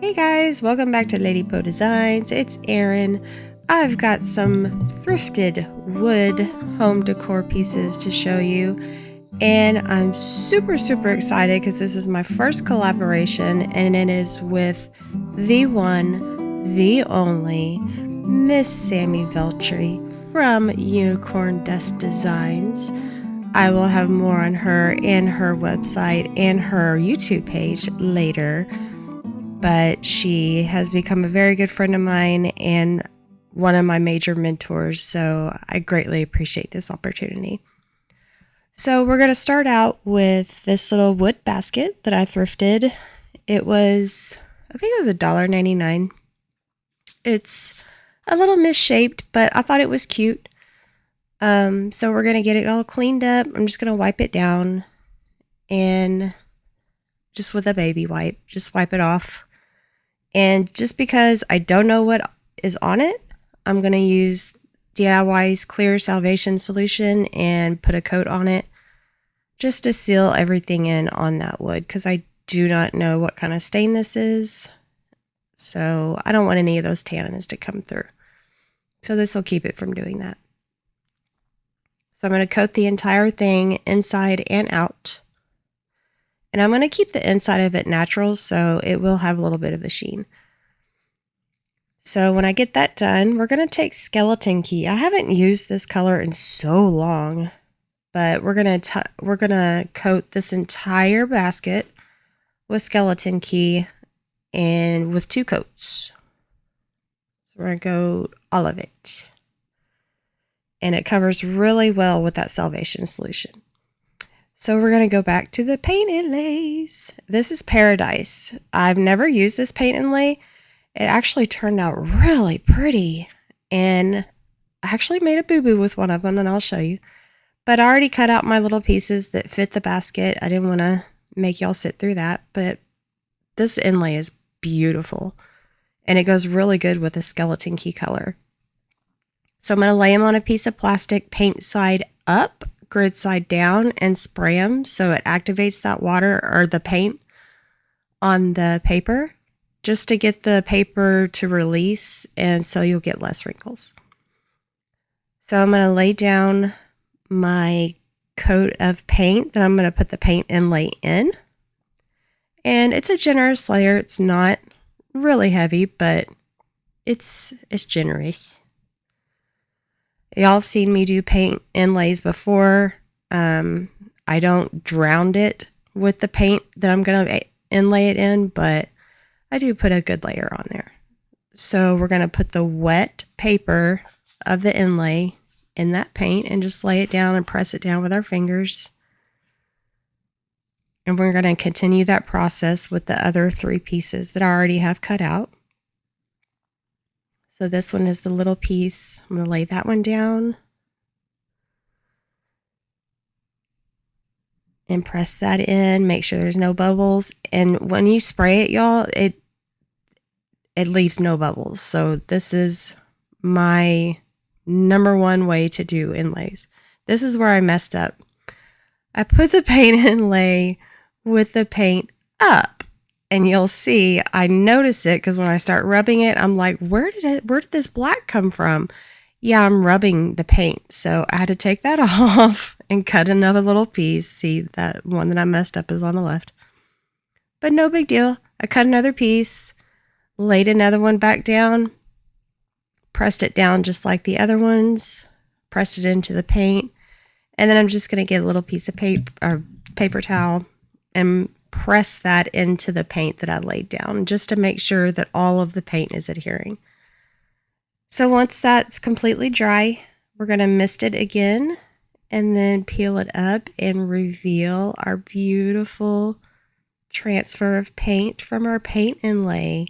Hey guys, welcome back to Lady Poe Designs. It's Erin. I've got some thrifted wood home decor pieces to show you, and I'm super excited because this is my first collaboration, and it is with the one, the only Miss Sammie Veltri from Unicorn Dust Designs. I will have more on her and her website and her YouTube page later, but she has become a very good friend of mine and one of my major mentors, so I greatly appreciate this opportunity. So we're going to start out with this little wood basket that I thrifted. It was, I think it was $1.99. It's a little misshaped, but I thought it was cute. So we're going to get it all cleaned up. I'm just going to wipe it down and just with a baby wipe, just wipe it off. And just because I don't know what is on it, I'm going to use DIY's clear salvation solution and put a coat on it just to seal everything in on that wood, because I do not know what kind of stain this is. So I don't want any of those tannins to come through. So this will keep it from doing that. So I'm going to coat the entire thing inside and out. And I'm going to keep the inside of it natural, so it will have a little bit of a sheen. So when I get that done, we're going to take Skeleton Key. I haven't used this color in so long, but we're going to coat this entire basket with Skeleton Key and with 2 coats. So we're going to go all of it. And it covers really well with that salvation solution. So we're going to go back to the paint inlays. This is Paradise. I've never used this paint inlay. It actually turned out really pretty. And I actually made a boo-boo with one of them, and I'll show you. But I already cut out my little pieces that fit the basket. I didn't want to make y'all sit through that. But this inlay is beautiful. And it goes really good with a Skeleton Key color. So I'm going to lay them on a piece of plastic, paint side up, grid side down, and spray them so it activates that water or the paint on the paper just to get the paper to release, and so you'll get less wrinkles. So I'm going to lay down my coat of paint that I'm going to put the paint inlay in, and it's a generous layer. It's not really heavy, but it's generous. Y'all have seen me do paint inlays before. I don't drown it with the paint that I'm going to inlay it in, but I do put a good layer on there. So we're going to put the wet paper of the inlay in that paint and just lay it down and press it down with our fingers. And we're going to continue that process with the other 3 pieces that I already have cut out. So this one is the little piece. I'm going to lay that one down and press that in. Make sure there's no bubbles. And when you spray it, y'all, it leaves no bubbles. So this is my #1 way to do inlays. This is where I messed up. I put the paint inlay with the paint up. And you'll see, I notice it because when I start rubbing it, I'm like, where did this black come from? Yeah, I'm rubbing the paint. So I had to take that off and cut another little piece. See, that one that I messed up is on the left. But no big deal. I cut another piece, laid another one back down, pressed it down just like the other ones, pressed it into the paint. And then I'm just going to get a little piece of paper towel and press that into the paint that I laid down just to make sure that all of the paint is adhering. So once that's completely dry, we're going to mist it again and then peel it up and reveal our beautiful transfer of paint from our paint inlay.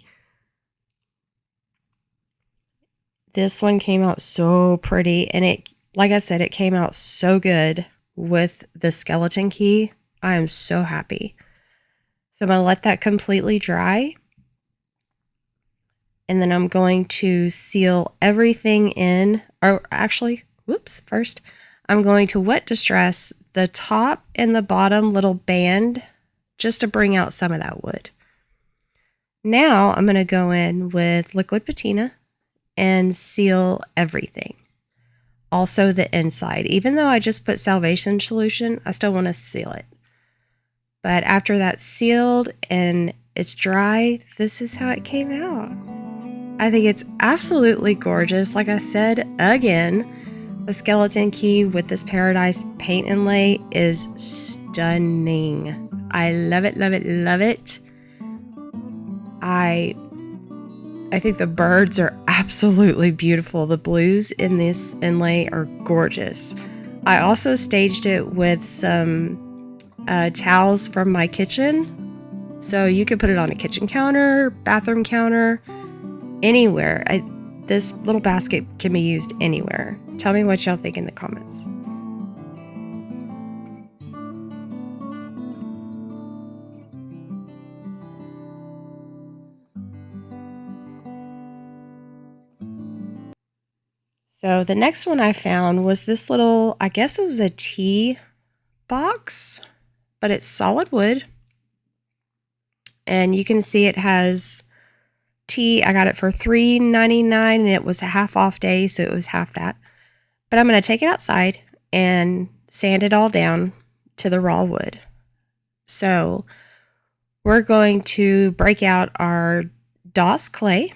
This one came out so pretty, and it, like I said, it came out so good with the Skeleton Key. I am so happy. So I'm going to let that completely dry. And then I'm going to seal everything in. Or actually, first, I'm going to wet distress the top and the bottom little band just to bring out some of that wood. Now I'm going to go in with Liquid Patina and seal everything. Also the inside. Even though I just put Salvation solution, I still want to seal it. But after that's sealed and it's dry, this is how it came out. I think it's absolutely gorgeous. Like I said, again, the skeleton key with this Paradise paint inlay is stunning. I love it, love it, love it. I think the birds are absolutely beautiful. The blues in this inlay are gorgeous. I also staged it with some towels from my kitchen. So you could put it on a kitchen counter, bathroom counter, anywhere. This little basket can be used anywhere. Tell me what y'all think in the comments. So the next one I found was this little, I guess it was a tea box, but it's solid wood. And you can see it has tea. I got it for $3.99 and it was a half off day, so it was half that. But I'm going to take it outside and sand it all down to the raw wood. So we're going to break out our DOS clay.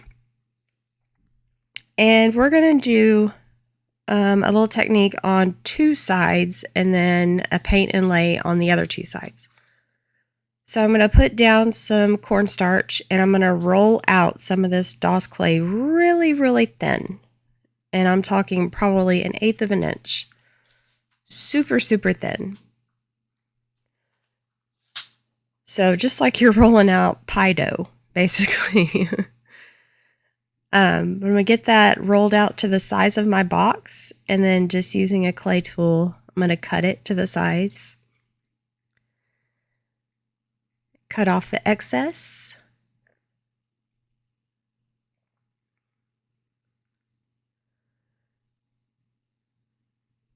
And we're going to do a little technique on two sides and then a paint inlay on the other two sides. So I'm going to put down some cornstarch and I'm going to roll out some of this DOS clay really, really thin. And I'm talking probably 1/8 of an inch. Super, super thin. So just like you're rolling out pie dough, basically. I'm going to get that rolled out to the size of my box and then just using a clay tool, I'm going to cut it to the size. Cut off the excess.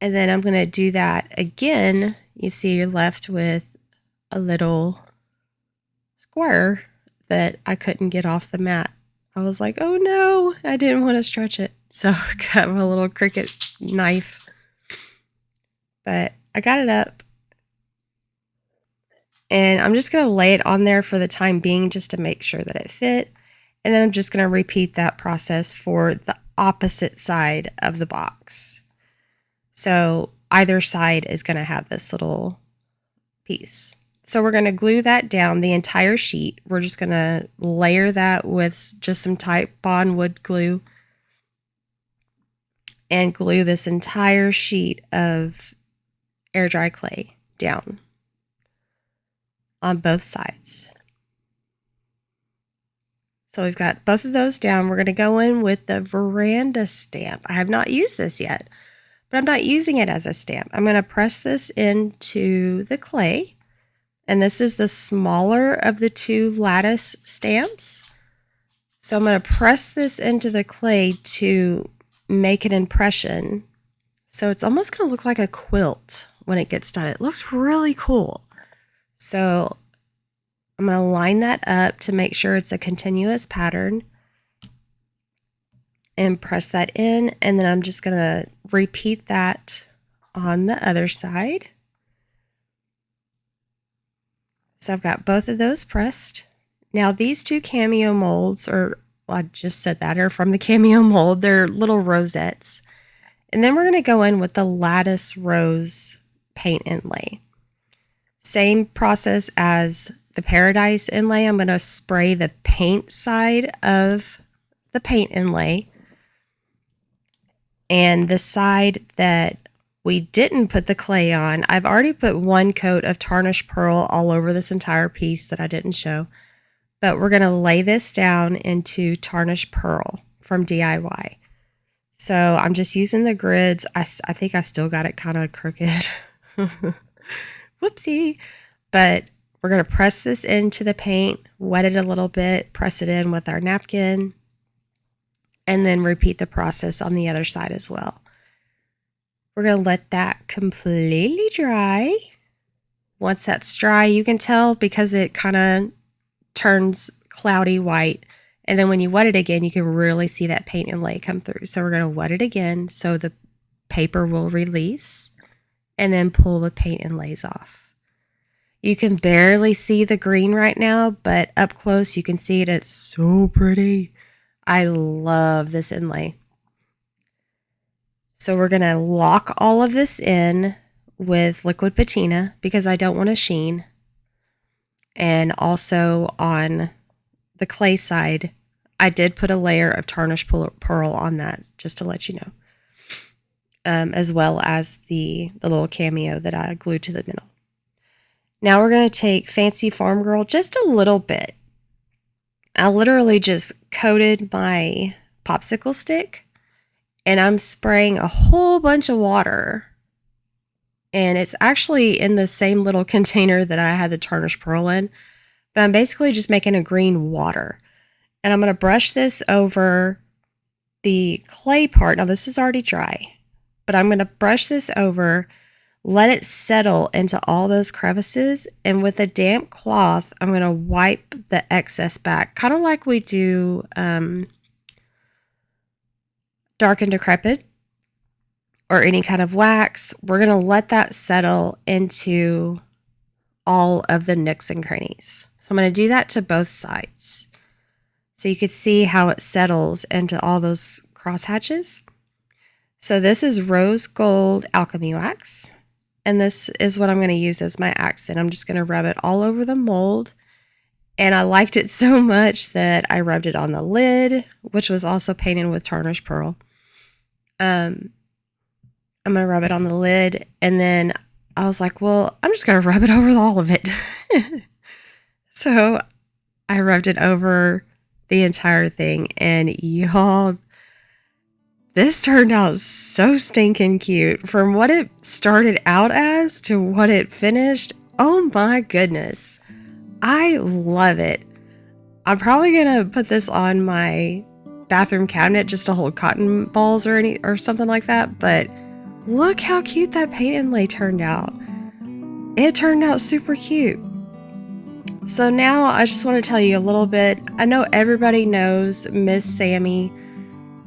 And then I'm going to do that again. You see you're left with a little square that I couldn't get off the mat. I was like, oh no, I didn't want to stretch it. So I got my little Cricut knife. But I got it up. And I'm just going to lay it on there for the time being just to make sure that it fit. And then I'm just going to repeat that process for the opposite side of the box. So either side is going to have this little piece. So we're going to glue that down the entire sheet. We're just going to layer that with just some Titebond wood glue and glue this entire sheet of AirDry clay down on both sides. So we've got both of those down. We're going to go in with the Veranda stamp. I have not used this yet, but I'm not using it as a stamp. I'm going to press this into the clay. And this is the smaller of the two lattice stamps. So I'm going to press this into the clay to make an impression. So it's almost going to look like a quilt when it gets done. It looks really cool. So I'm going to line that up to make sure it's a continuous pattern and press that in. And then I'm just going to repeat that on the other side. So I've got both of those pressed. Now these two Cameo molds, or well, I just said that, are from the Cameo mold. They're little rosettes. And then we're going to go in with the Lattice Rose paint inlay. Same process as the Paradise inlay. I'm going to spray the paint side of the paint inlay. And the side that we didn't put the clay on, I've already put one coat of Tarnished Pearl all over this entire piece that I didn't show. But we're going to lay this down into Tarnished Pearl from DIY. So I'm just using the grids. I think I still got it kind of crooked. Whoopsie. But we're going to press this into the paint, wet it a little bit, press it in with our napkin, and then repeat the process on the other side as well. We're going to let that completely dry. Once that's dry, you can tell because it kind of turns cloudy white. And then when you wet it again, you can really see that paint inlay come through. So we're going to wet it again so the paper will release, and then pull the paint inlays off. You can barely see the green right now, but up close you can see it. It's so pretty. I love this inlay. So we're going to lock all of this in with liquid patina because I don't want a sheen. And also on the clay side, I did put a layer of Tarnished Pearl on that, just to let you know. As well as the little cameo that I glued to the middle. Now we're going to take Fancy Farm Girl just a little bit. I literally just coated my popsicle stick, and I'm spraying a whole bunch of water. And it's actually in the same little container that I had the Tarnished Pearl in. But I'm basically just making a green water. And I'm going to brush this over the clay part. Now this is already dry. But I'm going to brush this over, let it settle into all those crevices. And with a damp cloth, I'm going to wipe the excess back. Kind of like we do Dark and Decrepit or any kind of wax. We're going to let that settle into all of the nooks and crannies. So I'm going to do that to both sides. So you can see how it settles into all those cross hatches. So this is rose gold alchemy wax. And this is what I'm going to use as my accent. I'm just going to rub it all over the mold. And I liked it so much that I rubbed it on the lid, which was also painted with Tarnished Pearl. I'm going to rub it on the lid, and then I was like, well, I'm just going to rub it over all of it. So I rubbed it over the entire thing, and y'all, this turned out so stinking cute. From what it started out as to what it finished, oh my goodness. I love it. I'm probably going to put this on my bathroom cabinet just to hold cotton balls or something like that, but look how cute that paint inlay turned out. It turned out super cute. So now I just want to tell you a little bit. I know everybody knows Miss Sammie.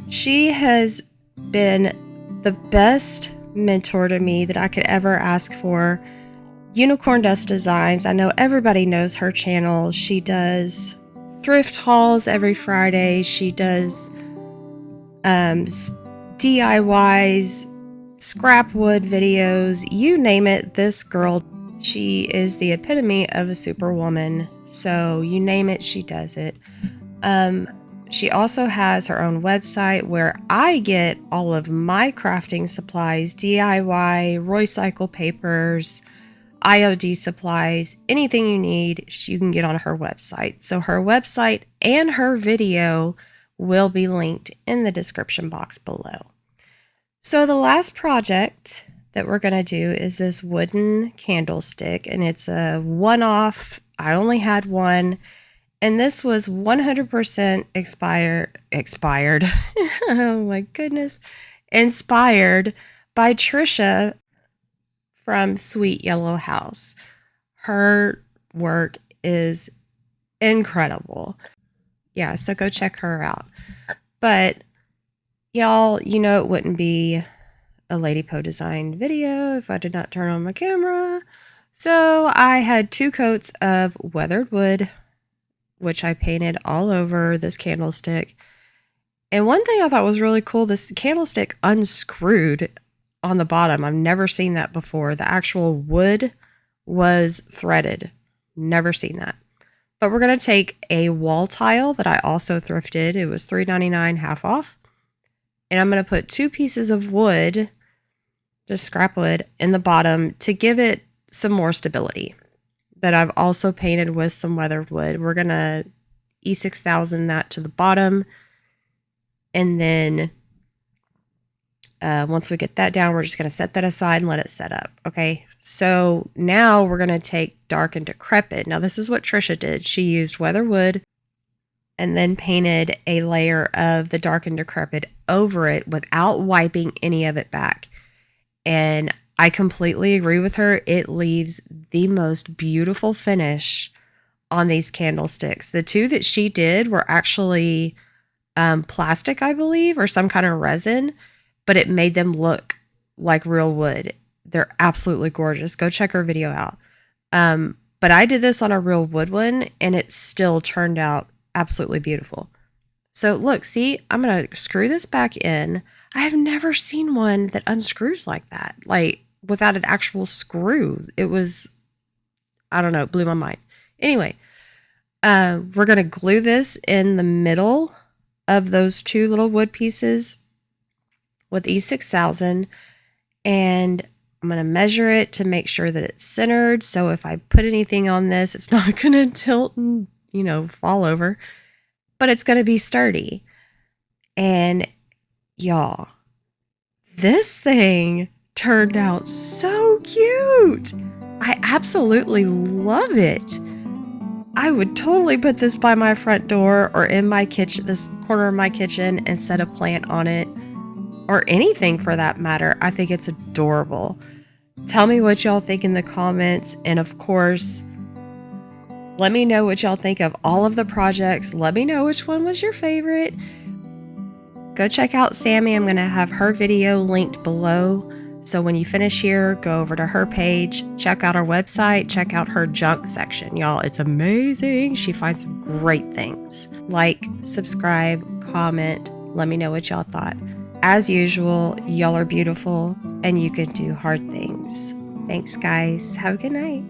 She has been the best mentor to me that I could ever ask for. Unicorn Dust Designs. I know everybody knows her channel. She does thrift hauls every Friday. She does DIYs, scrap wood videos, you name it. This girl, she is the epitome of a superwoman. So you name it, she does it. She also has her own website where I get all of my crafting supplies, DIY, Roycycled papers, IOD supplies, anything you need, you can get on her website. So her website and her video will be linked in the description box below. So the last project that we're going to do is this wooden candlestick, and it's a one-off. I only had one, and this was 100% expired. Oh my goodness. Inspired by Trisha from Sweet Yellow House. Her work is incredible. Yeah, so go check her out. But y'all, you know it wouldn't be a Lady Poe Design video if I did not turn on my camera. So I had 2 coats of weathered wood, which I painted all over this candlestick. And one thing I thought was really cool, this candlestick unscrewed on the bottom. I've never seen that before. The actual wood was threaded. Never seen that. But we're going to take a wall tile that I also thrifted. It was $3.99 half off. And I'm going to put 2 pieces of wood, just scrap wood, in the bottom to give it some more stability. That I've also painted with some weathered wood. We're going to E6000 that to the bottom. And then once we get that down, we're just going to set that aside and let it set up. Okay, so now we're going to take Dark and Decrepit. Now this is what Trisha did. She used weathered wood and then painted a layer of the Dark and Decrepit over it without wiping any of it back. And I completely agree with her. It leaves the most beautiful finish on these candlesticks. The two that she did were actually plastic, I believe, or some kind of resin, but it made them look like real wood. They're absolutely gorgeous. Go check her video out. But I did this on a real wood one, and it still turned out absolutely beautiful. So look, see, I'm going to screw this back in. I have never seen one that unscrews like that, like without an actual screw. It was, I don't know, it blew my mind. Anyway, we're going to glue this in the middle of those two little wood pieces with E6000, and I'm going to measure it to make sure that it's centered. So if I put anything on this, it's not going to tilt and, fall over, but it's going to be sturdy. And y'all, this thing turned out so cute. I absolutely love it. I would totally put this by my front door or in my kitchen, this corner of my kitchen, and set a plant on it, or anything for that matter. I think it's adorable. Tell me what y'all think in the comments. And of course, let me know what y'all think of all of the projects. Let me know which one was your favorite. Go check out Sammie. I'm going to have her video linked below. So when you finish here, go over to her page, check out her website, check out her junk section. Y'all, it's amazing. She finds some great things. Like, subscribe, comment. Let me know what y'all thought. As usual, y'all are beautiful and you can do hard things. Thanks, guys. Have a good night.